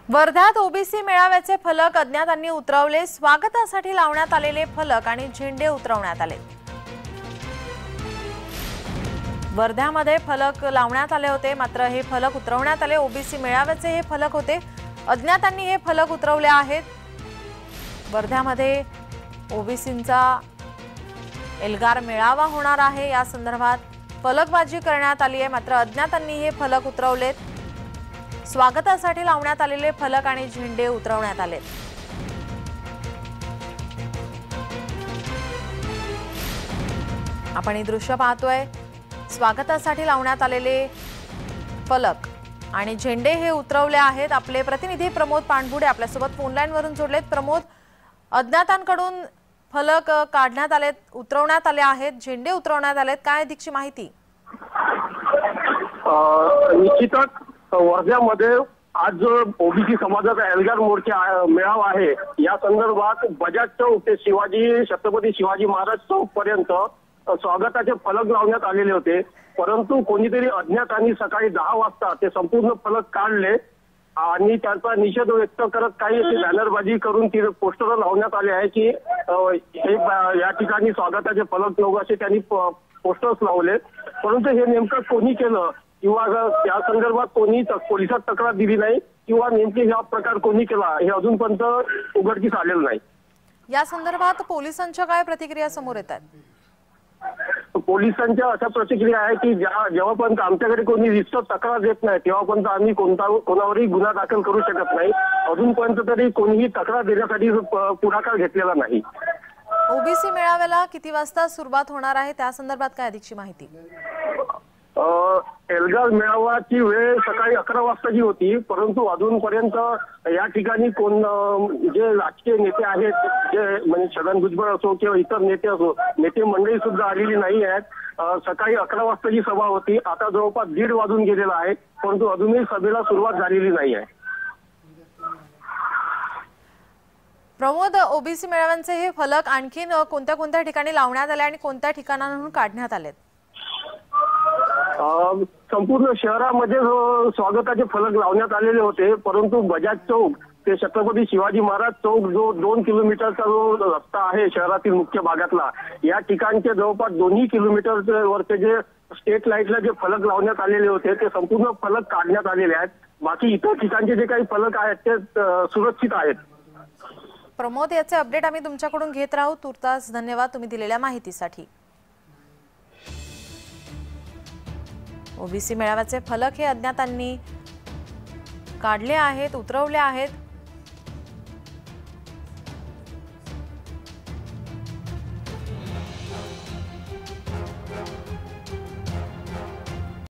वर्ध्यात ओबीसी मेळाव्याचे फलक अज्ञातांनी उतरवले। स्वागतासाठी लावण्यात आलेले फलक आणि झेंडे उतरवण्यात आले। वर्ध्यामध्ये फलक लावण्यात आले होते, मात्र हे फलक उतरवण्यात आले। ओबीसी मेळाव्याचे हे फलक होते, अज्ञातांनी हे फलक उतरवले आहेत। वर्ध्यामध्ये ओबीसींचा एल्गार मेळावा होणार आहे, या संदर्भात फलकबाजी करण्यात आली आहे, मात्र अज्ञातांनी हे फलक उतरवलेत। स्वागतासाठी लावण्यात आलेले फलक आणि झेंडे उतरवण्यात आले। आपण हे दृश्य पाहतोय, स्वागतासाठी लावण्यात आलेले फलक आणि झेंडे हे उतरवले आहेत। आपले प्रतिनिधी प्रमोद पाणबुडे आपल्यासोबत फोन लाईन वरून जोडलेत। प्रमोद, अज्ञातांकडून फलक काढण्यात आलेत, उतरवण्यात आले आहेत, झेंडे उतरवण्यात आलेत, काय अधिकची माहिती? निश्चितच वर्ध्यामध्ये आज ओबीसी समाजाचा एल्गार मोर्चा मेळावा आहे। या संदर्भात बजाज चौक ते छत्रपती शिवाजी महाराज चौक पर्यंत स्वागताचे फलक लावण्यात आलेले होते, परंतु कोणीतरी अज्ञातांनी सकाळी 10 वाजता ते संपूर्ण फलक काढले आणि त्याचा निषेध व्यक्त करत काही बॅनरबाजी करून ती पोस्टर लावण्यात आले आहे की या ठिकाणी स्वागताचे फलक नको असे त्यांनी पोस्टर्स लावले। परंतु हे नेमकं कोणी केलं किंवा त्या संदर्भात कोणी पोलिसात तक्रार दिली नाही किंवा नेमके हा प्रकार कोणी केला हे अजूनपर्यंत उघडकीस आलेलं नाही। या संदर्भात पोलिसांच्या काय प्रतिक्रिया समोर येतात? पोलिसांच्या अशा प्रतिक्रिया आहे की जेव्हापर्यंत आमच्याकडे कोणी रिस्टर तक्रार देत नाही तेव्हापर्यंत आम्ही कोणावरही गुन्हा दाखल करू शकत नाही। अजूनपर्यंत तरी कोणीही तक्रार देण्यासाठी पुढाकार घेतलेला नाही। ओबीसी मेळाव्याला किती वाजता सुरुवात होणार आहे, त्या संदर्भात काय अधिकची माहिती? एल्गार मेळाव्याची वेळ सकाळी 11 वाजताची होती, परंतु अजूनपर्यंत या ठिकाणी जे राजकीय नेते आहेत, जे म्हणजे छगन भुजबळ असो किंवा इतर नेते असो, नेते मंडळी सुद्धा आलेली नाही आहेत। सकाळी 11 वाजताची सभा होती, आता जवळपास 1:30 वाजून गेलेला आहे, परंतु अजूनही सभेला सुरुवात झालेली नाही आहे। प्रमोद, ओबीसी मेळाव्यांचे हे फलक आणखीन कोणत्या कोणत्या ठिकाणी लावण्यात आले आणि कोणत्या ठिकाणांहून काढण्यात आलेत? संपूर्ण शहरामध्ये स्वागताचे फलक लावण्यात आलेले होते, परंतु बजाज चौक ते छत्रपती शिवाजी महाराज चौक जो 2 किलोमीटरचा जो रस्ता आहे शहरातील मुख्य भागातला, या ठिकाणचे जवळपास 2 किलोमीटर वरचे जे स्टेट लाईटला जे फलक लावण्यात आलेले होते ते संपूर्ण फलक काढण्यात आलेले आहेत। बाकी इतर ठिकाणचे जे काही फलक आहेत ते सुरक्षित आहेत। प्रमोद, याचे अपडेट आम्ही तुमच्याकडून घेत राहू। तुर्तास धन्यवाद तुम्ही दिलेल्या माहितीसाठी। ओबीसी मेळाव्याचे फलक हे अज्ञातांनी काढले आहेत, उतरवले आहेत।